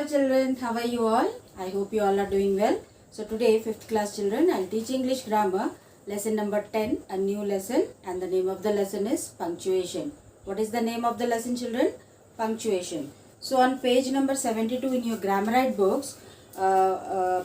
Hello children, how are you all? I hope you all are doing well. So today 5th class children, I'll teach English grammar lesson number 10, a new lesson, and the name of the lesson is punctuation. What is the name of the lesson children? Punctuation. So on page number 72 in your Grammarite books,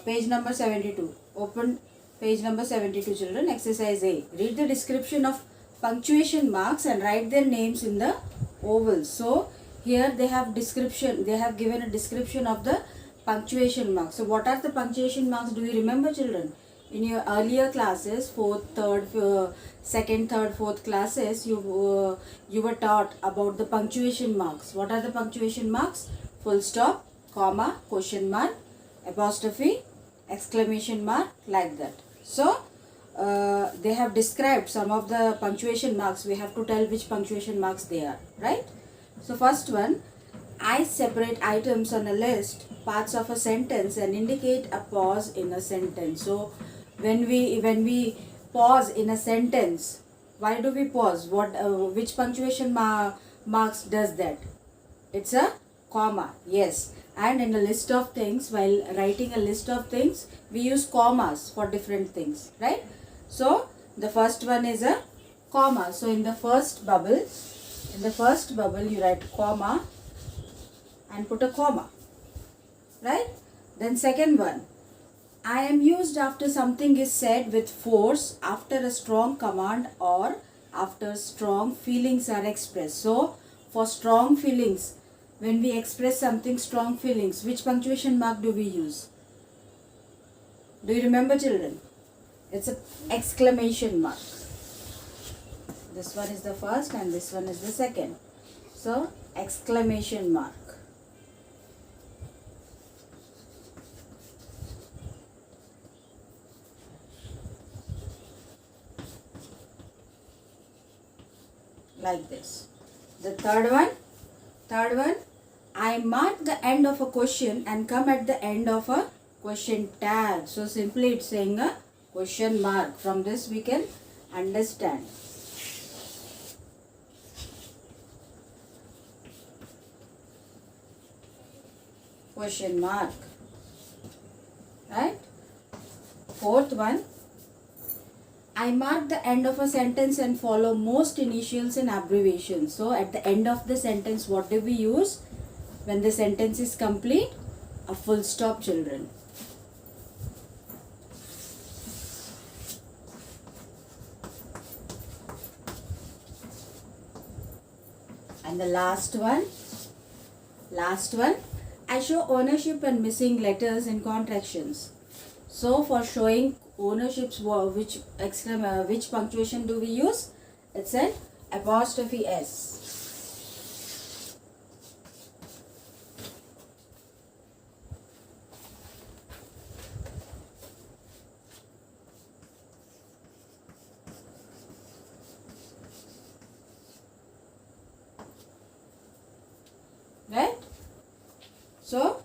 page number 72, open page number 72 children, exercise A. Read the description of punctuation marks and write their names in the ovals. So here they have given a description of the punctuation marks. So what are the punctuation marks? Do you remember children? In your earlier classes, 4th, 3rd, 2nd, 3rd, 4th classes, you were taught about the punctuation marks. What are the punctuation marks? Full stop, comma, question mark, apostrophe, exclamation mark, like that. So they have described some of the punctuation marks. We have to tell which punctuation marks they are, right? So first one, I separate items on a list, parts of a sentence, and indicate a pause in a sentence. So when we pause in a sentence, why do we pause? Which punctuation marks does that? It's a comma, yes. And in a list of things, while writing a list of things, we use commas for different things, right? So the first one is a comma. So in the first bubble you write comma and put a comma, right? Then second one, I am used after something is said with force, after a strong command, or after strong feelings are expressed. So for strong feelings, when we express something, strong feelings, which punctuation mark do we use? Do you remember children? It's an exclamation mark. This one is the first and this one is the second. So exclamation mark. Like this. The third one, I mark the end of a question and come at the end of a question tag. So simply it's saying a question mark. From this we can understand. Question mark, right? Fourth one, I mark the end of a sentence and follow most initials and abbreviations. So at the end of the sentence, what do we use? When the sentence is complete, a full stop children. And the last one, I show ownership and missing letters in contractions. So for showing ownerships, which punctuation do we use? It's an apostrophe S. Right? So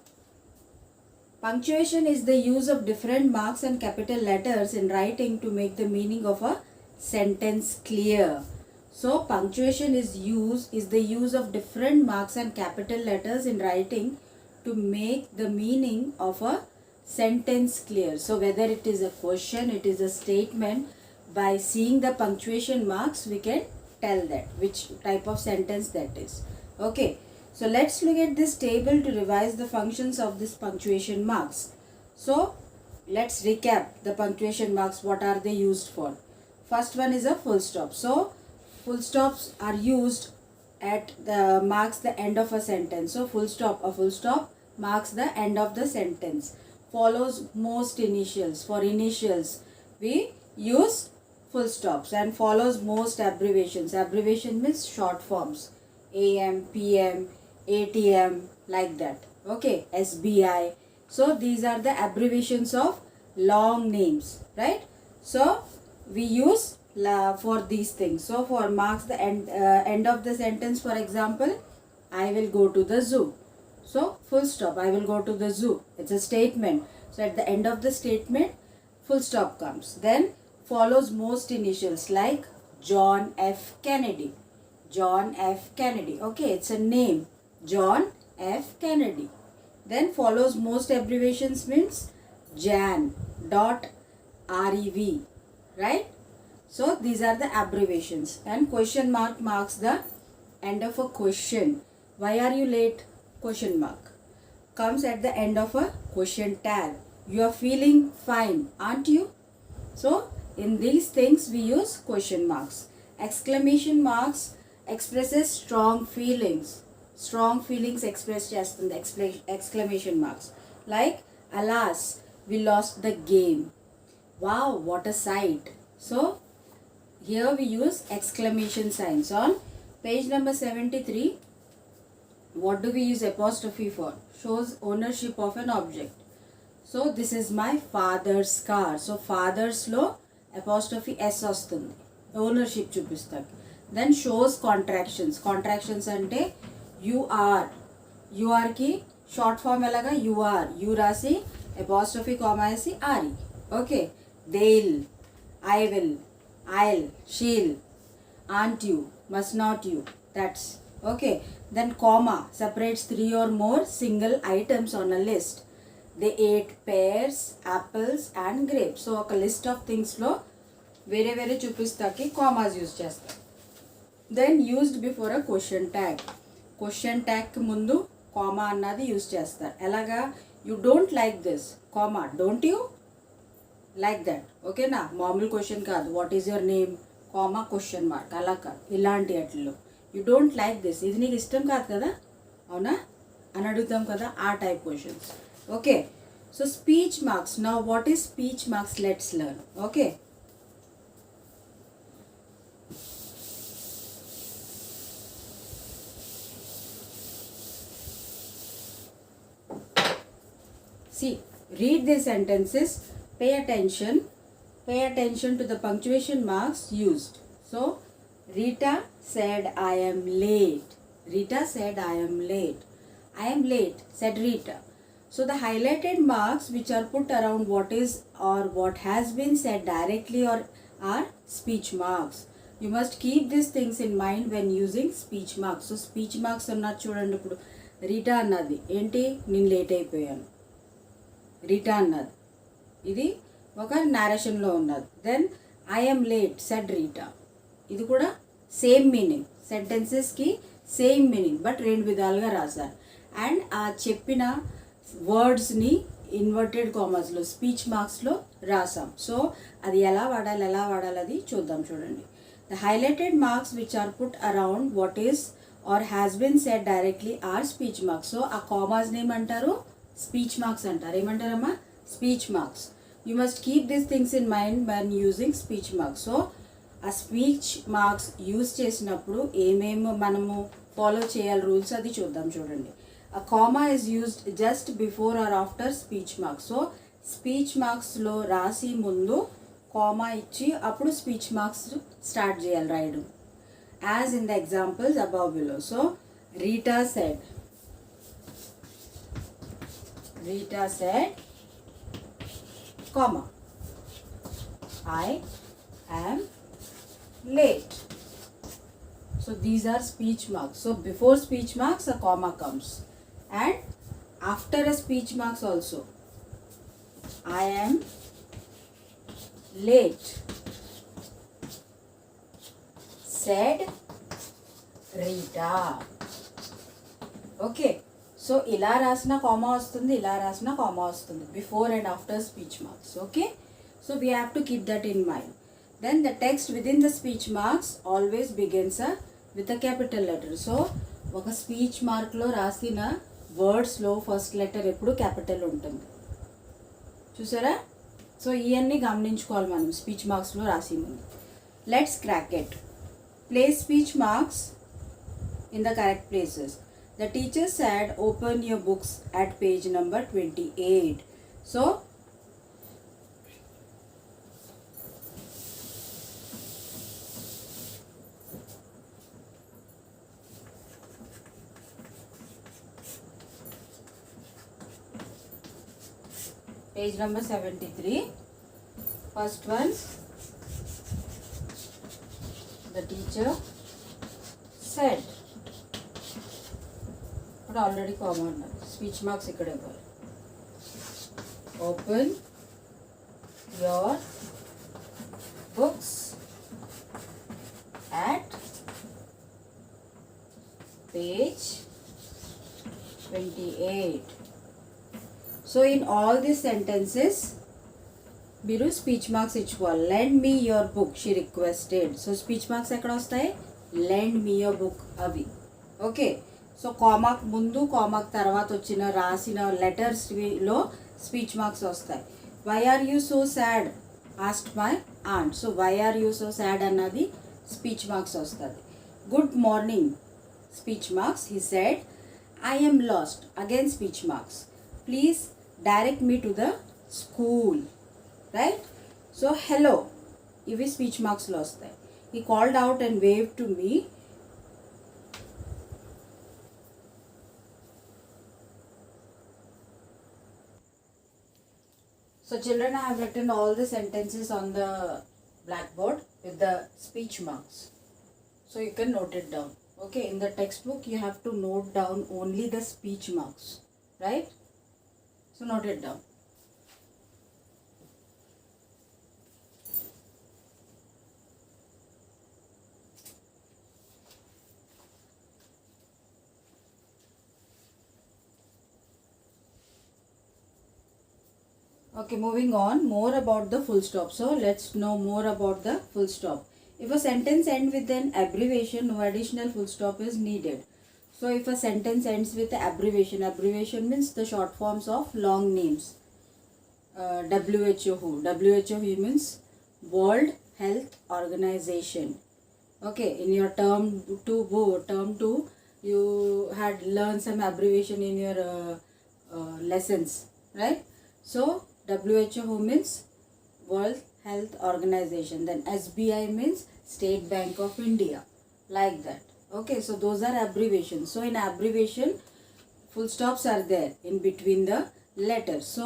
punctuation is the use of different marks and capital letters in writing to make the meaning of a sentence clear. So punctuation is the use of different marks and capital letters in writing to make the meaning of a sentence clear. So whether it is a question, it is a statement, by seeing the punctuation marks we can tell that which type of sentence that is. Okay. So let's look at this table to revise the functions of this punctuation marks. So let's recap the punctuation marks. What are they used for? First one is a full stop. So full stops are used at the marks the end of a sentence. So a full stop marks the end of the sentence. Follows most initials. For initials we use full stops, and follows most abbreviations. Abbreviation means short forms. AM, PM, ATM, like that. Okay, SBI. So these are the abbreviations of long names, right? So we use for these things. So for marks the end of the sentence, for example, I will go to the zoo. So full stop, I will go to the zoo. It's a statement. So at the end of the statement, full stop comes. Then follows most initials like John F. Kennedy. John F. Kennedy. Okay, it's a name. John F. Kennedy. Then follows most abbreviations means Jan, dot, REV, right? So these are the abbreviations, and question mark marks the end of a question. Why are you late? Question mark comes at the end of a question tag. You are feeling fine, aren't you? So in these things we use question marks. Exclamation marks expresses strong feelings. Strong feelings expressed చేస్తుంది exclamation marks. Like, alas, we lost the game. Wow, what a sight. So here we use exclamation signs. On page number 73, what do we use apostrophe for? Shows ownership of an object. So this is my father's car. So father's లో apostrophe s వస్తుంది, ownership చూపిస్తాడు. Then shows contractions. Contractions అంటే యూఆర్కి short form ఎలాగా you're, you రాసి apostrophe comma వేసి R E. Okay, they'll, I will, I'll, she'll, aren't you, must not you, that's okay. Then comma separates three or more single items on a list. They ate pears, apples and grapes. So ఒక list of థింగ్స్లో వేరే వేరే చూపిస్తాకి commas use చేస్తాం. Then used before a question tag. Question tag ముందు comma అన్నది use చేస్తారు. ఎలాగా, you don't like this, comma, don't you like that. ఓకేనా, మామూలు క్వశ్చన్ కాదు, what is your name, comma question mark, అలా కాదు. ఇలాంటి వాటిల్లో యూ డోంట్ లైక్ దిస్, ఇది నీకు ఇష్టం కాదు కదా, అవునా అని అడుగుతాం కదా, ఆ type questions. Okay, so speech marks. Now what is speech marks, let's learn. Okay, see, read these sentences, pay attention to the punctuation marks used. So Rita said I am late. Rita said I am late. I am late, said Rita. So the highlighted marks which are put around what is or what has been said directly or are speech marks. You must keep these things in mind when using speech marks. So speech marks అన్నది చూడండి. ఇప్పుడు Rita అన్నది ఏంటి, నేను late అయిపోయాను, Rita అన్నది ఇది ఒక నారేషన్లో ఉన్నది. Then I'm late said Rita, ఇది కూడా సేమ్ మీనింగ్, సెంటెన్సెస్కి సేమ్ మీనింగ్, బట్ రెండు విధాలుగా రాశారు. అండ్ ఆ చెప్పిన వర్డ్స్ని ఇన్వర్టెడ్ కామర్స్లో స్పీచ్ మార్క్స్లో రాసాం. సో అది ఎలా వాడాలి అది చూద్దాం. చూడండి, the highlighted marks which are put around what is or has been said directly or speech marks. So ఆ కామర్స్ని ఏమంటారు, స్పీచ్ మార్క్స్ అంటారు. ఏమంటారమ్మా, speech marks. You must keep these things in mind when using speech marks. So ఆ speech marks use చేసినప్పుడు ఏమేమి మనము follow చేయాలి రూల్స్, అది చూద్దాం. చూడండి, a comma is used just before or after speech marks. So speech marks లో రాసి ముందు కామా ఇచ్చి అప్పుడు స్పీచ్ మార్క్స్ స్టార్ట్ చేయాలి రాయడం, as in the examples above below. So Rita said comma I am late. So these are speech marks. So before speech marks a comma comes, and after a speech marks also. I am late, said Rita. Okay, so ఇలా రాసిన comma వస్తుంది, ఇలా రాసిన comma వస్తుంది, before and after speech marks. Okay, so we have to keep that in mind. Then the text within the speech marks always begins with a capital letter. So ఒక speech మార్క్లో రాసిన వర్డ్స్లో first letter ఎప్పుడు capital ఉంటుంది, చూసారా? So ఇవన్నీ గమనించుకోవాలి మనం speech మార్క్స్లో రాసి ముందు. Let's crack it. Place speech marks in the correct places. The teacher said open your books at page number 28. So page number 73, first one, the teacher said, but already common, speech marks ఇక్కడ ఇవ్వాలి. Open your books at page 28. So in all these sentences మీరు speech marks ఇచ్చుకోవాలి. Lend me your book she requested. So speech marks ఎక్కడ వస్తాయి? Lend me your book అవి. Okay, so కామాక్ ముందు కామాక్ తర్వాత వచ్చిన రాసిన లెటర్స్లో స్పీచ్ మార్క్స్ వస్తాయి. Why are you so sad asked my aunt. So why are you so sad అన్నది స్పీచ్ మార్క్స్ వస్తుంది. Good morning speech marks. He said I am lost. Again speech marks. Please direct me to the school. Right. So hello ఇవి speech మార్క్స్లో వస్తాయి. He called out and wave to me. So children, I have written all the sentences on the blackboard with the speech marks. So you can note it down. Okay, in the textbook you have to note down only the speech marks. Right? So note it down. Okay, moving on, more about the full stop. So let's know more about the full stop. If a sentence ends with an abbreviation, no additional full stop is needed. So if a sentence ends with an abbreviation means the short forms of long names. WHO. WHO means World Health Organization. Okay, in your term 2, you had learned some abbreviation in your lessons, right? So WHO means World Health Organization. Then SBI means State Bank of India. Like that. Okay, so those are abbreviations. So in abbreviation, full stops are there in between the letters. So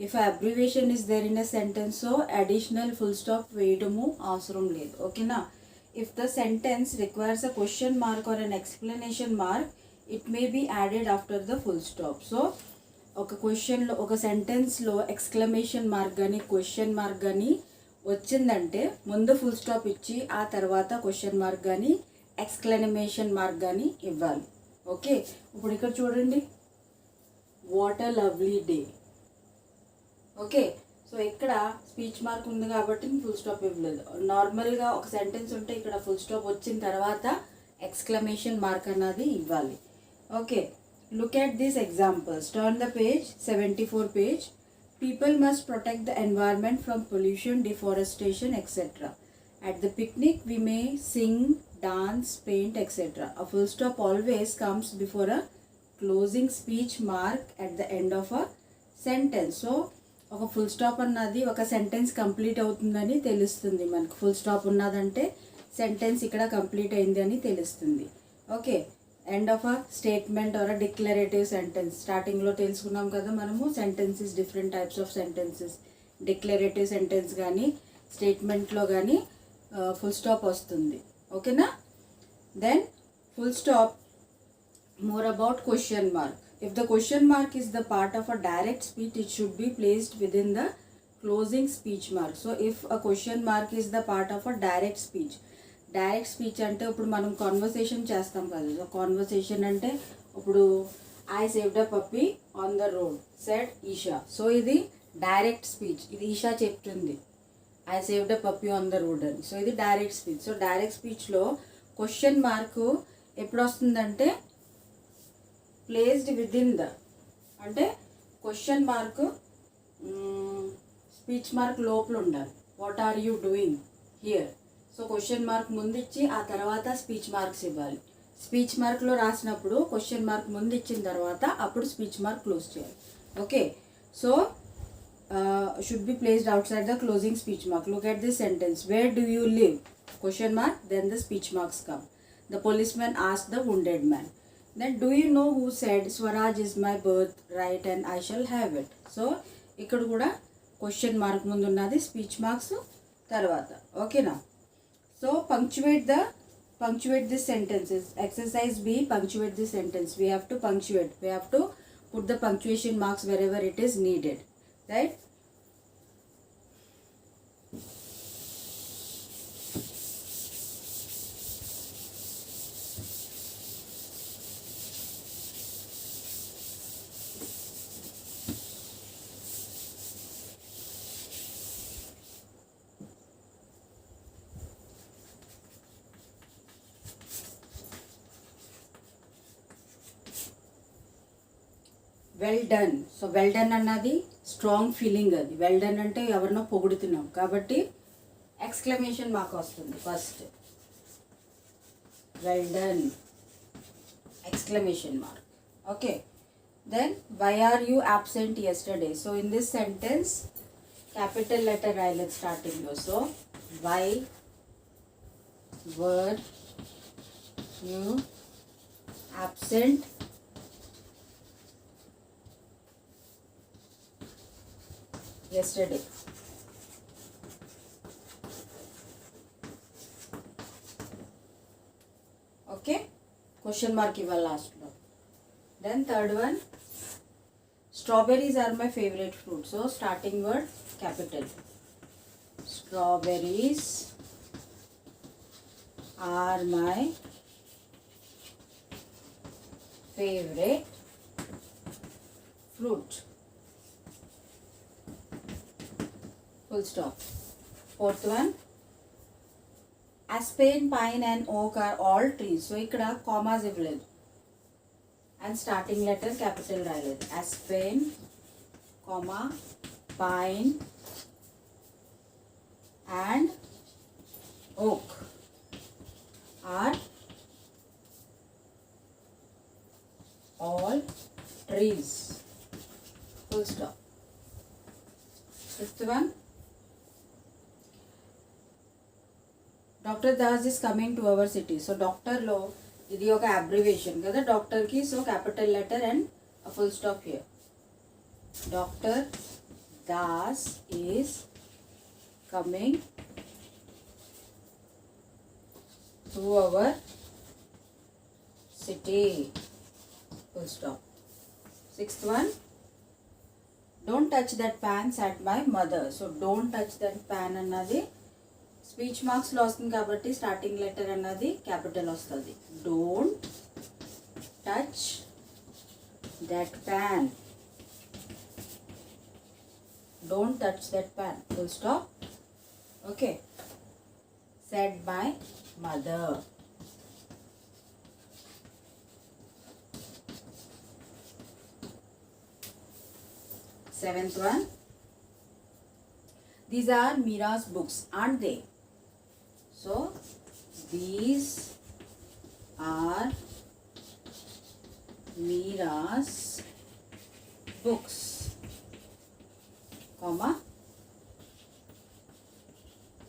if abbreviation is there in a sentence, so additional full stop veyadumu avasaram ledhu. Okay na? If the sentence requires a question mark or an explanation mark, it may be added after the full stop. So ఒక క్వశ్చన్లో ఒక సెంటెన్స్లో exclamation mark కానీ question mark కానీ వచ్చిందంటే ముందు full stop ఇచ్చి ఆ తర్వాత క్వశ్చన్ మార్క్ కానీ ఎక్స్క్లమేషన్ మార్క్ కానీ ఇవ్వాలి. ఓకే, ఇప్పుడు ఇక్కడ చూడండి, what a lovely day. Okay, so ఇక్కడ స్పీచ్ మార్క్ ఉంది కాబట్టి ఫుల్ స్టాప్ ఇవ్వలేదు. నార్మల్గా ఒక సెంటెన్స్ ఉంటే ఇక్కడ ఫుల్ స్టాప్ వచ్చిన తర్వాత ఎక్స్క్లమేషన్ మార్క్ అన్నది ఇవ్వాలి. Okay, look at these examples. Turn the page 74 page. People must protect the environment from pollution, deforestation, etc. At the picnic we may sing, dance, paint, etc. A full stop always comes before a closing speech mark at the end of a sentence. So ఒక full stop అన్నది ఒక sentence complete అవుతుందని తెలుస్తుంది. మనకు full stop ఉన్నదంటే sentence ఇక్కడ complete అయింది అని తెలుస్తుంది. Okay, end of a statement or a declarative sentence. స్టార్టింగ్లో తెలుసుకున్నాం కదా మనము sentences, different types of sentences. Declarative sentence కానీ స్టేట్మెంట్లో కానీ ఫుల్ స్టాప్ వస్తుంది. ఓకేనా? Then full stop, more about question mark. If the question mark is the part of a direct speech, it should be placed within the closing speech mark. So if a question mark is the part of a direct speech, direct speech అంటే ఇప్పుడు మనం conversation చేస్తాం కదా. Conversation అంటే ఇప్పుడు I saved a puppy on the road said Esha. So ఇది direct speech. ఇది ఈషా చెప్తుంది I saved a puppy on the road అని. సో ఇది డైరెక్ట్ స్పీచ్. సో డైరెక్ట్ స్పీచ్లో క్వశ్చన్ మార్క్ ఎప్పుడు వస్తుందంటే ప్లేస్డ్ విదిన్ ద, అంటే క్వశ్చన్ మార్క్ స్పీచ్ మార్క్ లోపల ఉండాలి. What are you doing here. So question mark ముందు ఇచ్చి ఆ తర్వాత స్పీచ్ మార్క్స్ ఇవ్వాలి. స్పీచ్ మార్క్లో రాసినప్పుడు క్వశ్చన్ మార్క్ ముందు ఇచ్చిన తర్వాత అప్పుడు స్పీచ్ మార్క్ క్లోజ్ చేయాలి. Okay, so should be placed outside the closing speech mark. Look at this sentence. Where do you live? Question mark, then the speech marks come. The policemen asked the wounded man. Then do you know who said Swaraj is my birthright and I shall have it? So ఇక్కడ కూడా question mark ముందు ఉన్నది, speech marks తర్వాత. ఓకేనా? So punctuate this sentences. Exercise B, punctuate this sentence. We have to punctuate. We have to put the punctuation marks wherever it is needed, right? Well done. So well done అన్నది strong feeling, అది well done అంటే ఎవరినో పొగుడుతున్నాం కాబట్టి exclamation mark వస్తుంది first. Well done exclamation mark. Okay, then why are you absent yesterday? So in this sentence capital letter రాయలేదు starting లో. So why were you absent yesterday? Okay, question mark ఇవ్వాలి లాస్ట్లో. Then third one, strawberries are my favorite fruit. So starting word capital. Strawberries are my favorite fruit. Full stop. Fourth one, aspen, pine and oak are all trees. So ఇక్కడ commas ఇవ్వలేదు and starting letter capital రాయలేదు. aspen, comma, pine and oak are all trees. Full stop. Fifth one, Dr. Das is coming to our city. So డాక్టర్లో ఇది ఒక abbreviation కదా డాక్టర్కి. So capital letter and full stop here. Doctor Das is coming to our city. Full stop. Sixth one, don't touch that pan at my mother. So don't touch that pan అన్నది speech మార్క్స్లో వస్తుంది కాబట్టి starting letter అన్నది capital వస్తుంది. Don't touch that pan. Don't touch that pan. Full stop. Okay, said by mother. Seventh one, these are Mira's books, aren't they? So these are Mira's books, comma,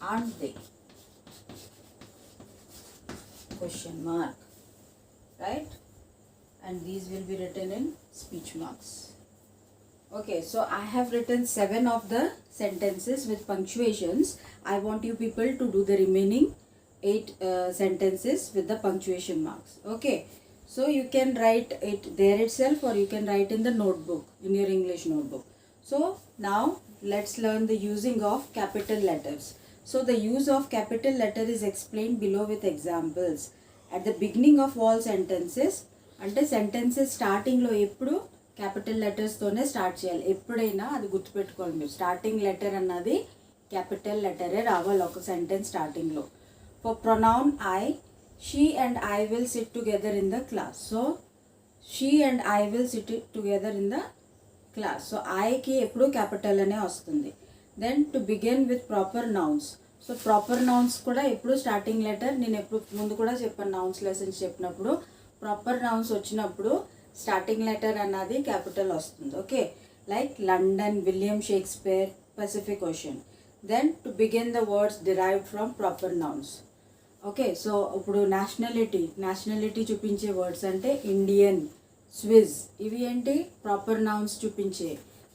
aren't they? Question mark, right? And these will be written in speech marks. Okay, so I have written 7 of the sentences with punctuations. I want you people to do the remaining 8 sentences with the punctuation marks. Okay, so you can write it there itself or you can write in the notebook, in your English notebook. So now let's learn the using of capital letters. So the use of capital letter is explained below with examples. At the beginning of all sentences, అంటే sentences స్టార్టింగ్లో ఎప్పుడు capital లెటర్స్తోనే start చేయాలి. ఎప్పుడైనా అది గుర్తుపెట్టుకోవాలి మీరు. Starting letter అన్నది capital లెటరే రావాలి ఒక సెంటెన్స్ స్టార్టింగ్లో. For pronoun I, she and I will sit together in the class. So she and I will sit together in the class. So ఐకి ఎప్పుడు క్యాపిటల్ అనే వస్తుంది. Then to begin with proper nouns. So proper nouns కూడా ఎప్పుడు starting letter. నేను ఎప్పుడు ముందు కూడా చెప్పాను నౌన్స్ లెసన్స్ చెప్పినప్పుడు, ప్రాపర్ నౌన్స్ వచ్చినప్పుడు స్టార్టింగ్ లెటర్ అన్నది క్యాపిటల్ వస్తుంది. Okay, like London, William Shakespeare, Pacific Ocean. Then to begin the words derived from proper nouns. Okay, so ఇప్పుడు నేషనాలిటీ చూపించే వర్డ్స్ అంటే ఇండియన్, స్విస్, ఇవి ఏంటి ప్రాపర్ నౌన్స్ చూపించే.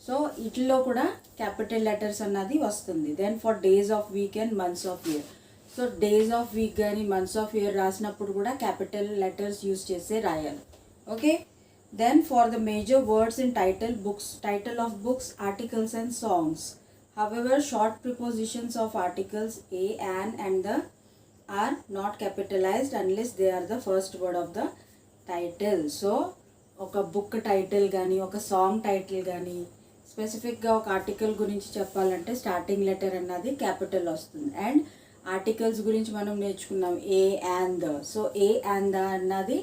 సో వీటిల్లో కూడా క్యాపిటల్ లెటర్స్ అన్నది వస్తుంది. Then for days of week and months of year. So days of week కానీ మంత్స్ ఆఫ్ ఇయర్ రాసినప్పుడు కూడా క్యాపిటల్ లెటర్స్ యూజ్ చేసే రాయాలి. Okay, Then for the major words in title of books, articles and songs. However, short prepositions of articles a, an and the are not capitalized unless they are the first word of the title. So ఒక book title కానీ ఒక song title కానీ స్పెసిఫిక్గా ఒక article గురించి చెప్పాలంటే starting letter అన్నది capital వస్తుంది. అండ్ ఆర్టికల్స్ గురించి మనం నేర్చుకున్నాం ఏ and the. So A and the అన్నది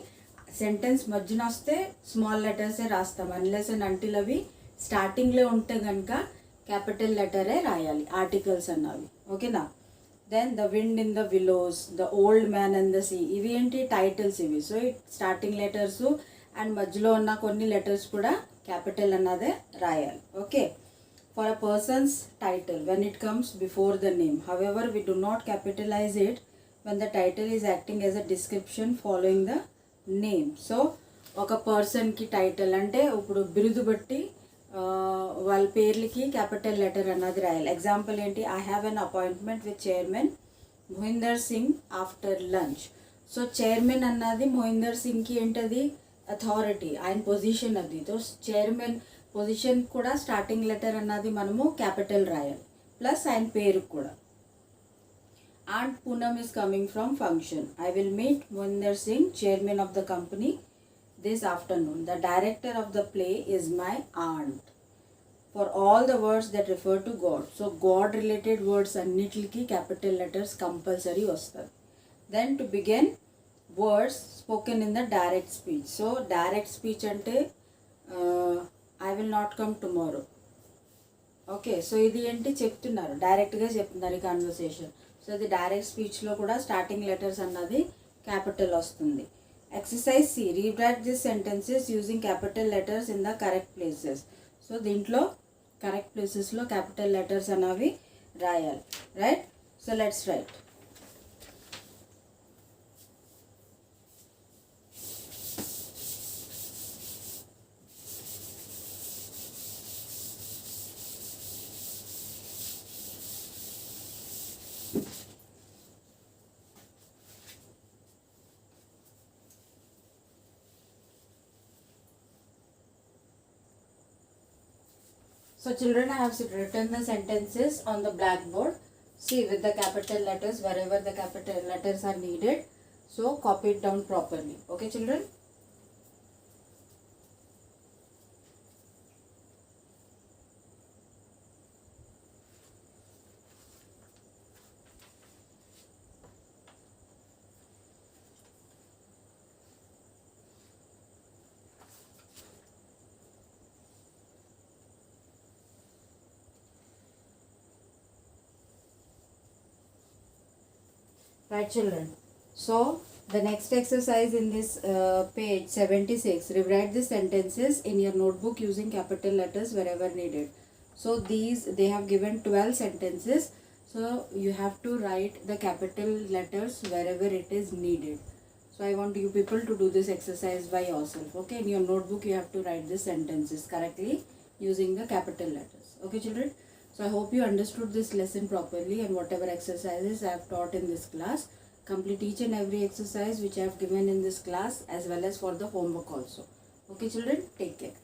సెంటెన్స్ మధ్యన వస్తే స్మాల్ లెటర్సే రాస్తాం అన్లెస్ అండ్ అంటిల్ అవి స్టార్టింగ్లో ఉంటే కనుక క్యాపిటల్ లెటరే రాయాలి ఆర్టికల్స్ అన్నవి. ఓకేనా? Then the Wind in the Willows, the Old Man and the Sea, ఇవి ఏంటి టైటిల్స్ ఇవి. సో స్టార్టింగ్ లెటర్స్ అండ్ మధ్యలో ఉన్న కొన్ని లెటర్స్ కూడా క్యాపిటల్ అన్నదే రాయాలి. Okay. For a person's title when it comes before the name, however we do not capitalize it when the title is acting as a description following the name. So ఒక పర్సన్కి title అంటే ఇప్పుడు బిరుదు బట్టి వాళ్ళ పేర్లకి capital letter అన్నది రాయాలి. Example ఏంటి? I have an appointment with chairman Mohinder Singh after lunch. So chairman అన్నది మోహిందర్ సింగ్కి ఏంటది? అథారిటీ, ఆయన పొజిషన్ అది. సో చైర్మన్ పొజిషన్ కూడా స్టార్టింగ్ లెటర్ అన్నది మనము క్యాపిటల్ రాయాలి, ప్లస్ ఆయన పేరు కూడా. Aunt Poonam is coming from function. I will meet Mohinder Singh, chairman of the company, this afternoon. The director of the play is my aunt. For all the words that refer to God. So God related words అన్నిటికి capital letters compulsory వస్తుంది. Then to begin, words spoken in the direct speech. So direct speech అంటే I will not come tomorrow. Okay. So ఇది ఏంటి చెప్తున్నారు, డైరెక్ట్గా చెప్తున్నారు ఈ conversation. So ఇది డైరెక్ట్ స్పీచ్లో కూడా స్టార్టింగ్ లెటర్స్ అన్నది క్యాపిటల్ వస్తుంది. Exercise C, rewrite this sentences using capital letters in the correct places. So దీంట్లో కరెక్ట్ ప్లేసెస్లో క్యాపిటల్ లెటర్స్ అనేవి రాయాలి. Right? So let's write. So children, I have written the sentences on the blackboard. See, with the capital letters wherever the capital letters are needed. So copy it down properly. Okay children? Right children, so the next exercise in this page 76, rewrite the sentences in your notebook using capital letters wherever needed. So these, they have given 12 sentences, so you have to write the capital letters wherever it is needed. So I want you people to do this exercise by yourself. Okay, in your notebook you have to write the sentences correctly using the capital letters. Okay children, so I hope you understood this lesson properly, and whatever exercises I have taught in this class, complete each and every exercise which I have given in this class as well as for the homework also. Okay children, take care.